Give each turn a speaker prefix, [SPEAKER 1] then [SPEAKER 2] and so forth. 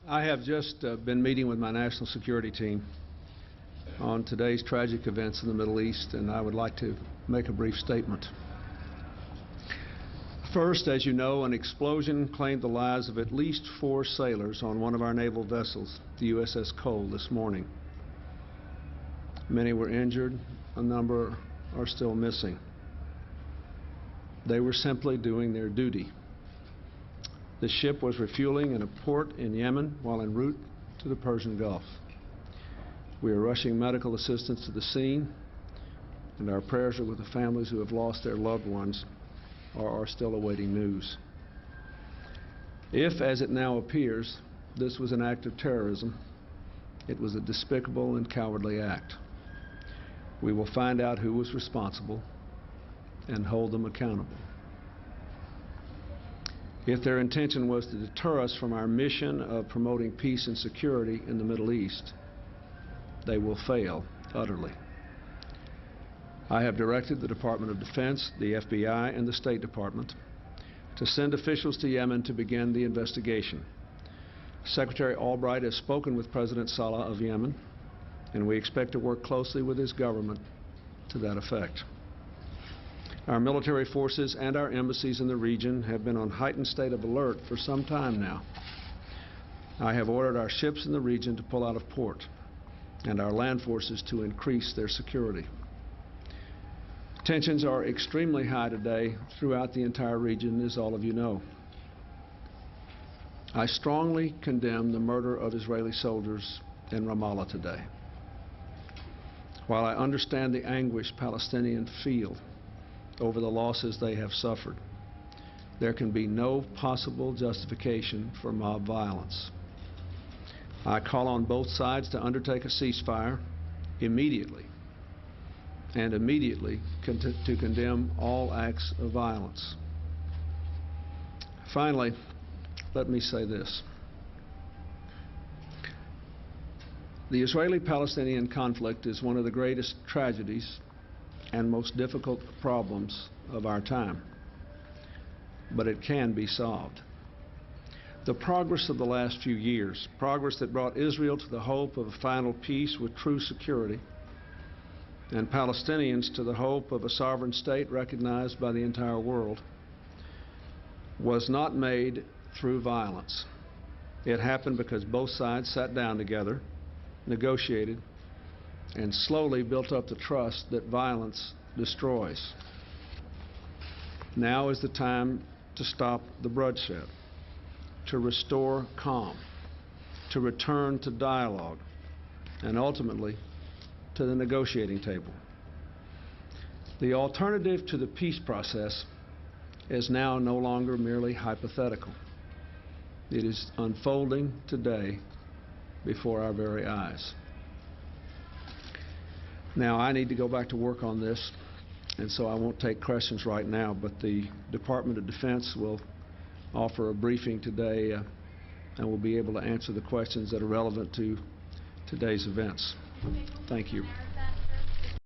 [SPEAKER 1] I have just been meeting with my national security team on today's tragic events in the Middle East, and I would like to make a brief statement. First, as you know, an explosion claimed the lives of at least 4 sailors on one of our naval vessels, the USS Cole, this morning. Many were injured. A number are still missing. They were simply doing their duty. The ship was refueling in a port in Yemen while en route to the Persian Gulf. We are rushing medical assistance to the scene, and our prayers are with the families who have lost their loved ones or are still awaiting news. If, as it now appears, this was an act of terrorism, it was a despicable and cowardly act. We will find out who was responsible and hold them accountable. If their intention was to deter us from our mission of promoting peace and security in the Middle East, they will fail utterly. I have directed the Department of Defense, the FBI, and the State Department to send officials to Yemen to begin the investigation. Secretary Albright has spoken with President Saleh of Yemen, and we expect to work closely with his government to that effect. Our military forces and our embassies in the region have been on heightened state of alert for some time now. I have ordered our ships in the region to pull out of port and our land forces to increase their security. Tensions are extremely high today throughout the entire region, as all of you know. I strongly condemn the murder of Israeli soldiers in Ramallah today. While I understand the anguish Palestinians feel over the losses they have suffered, there can be no possible justification for mob violence. I call on both sides to undertake a ceasefire immediately, and immediately to condemn all acts of violence. Finally, let me say this. The Israeli-Palestinian conflict is one of the greatest tragedies and most difficult problems of our time, but it can be solved. The progress of the last few years, progress that brought Israel to the hope of a final peace with true security, and Palestinians to the hope of a sovereign state recognized by the entire world, was not made through violence. It happened because both sides sat down together, negotiated, and slowly built up the trust that violence destroys. Now is the time to stop the bloodshed, to restore calm, to return to dialogue, and ultimately to the negotiating table. The alternative to the peace process is now no longer merely hypothetical. It is unfolding today before our very eyes. Now, I need to go back to work on this, and so I won't take questions right now, but the Department of Defense will offer a briefing today, and we'll be able to answer the questions that are relevant to today's events. Thank you.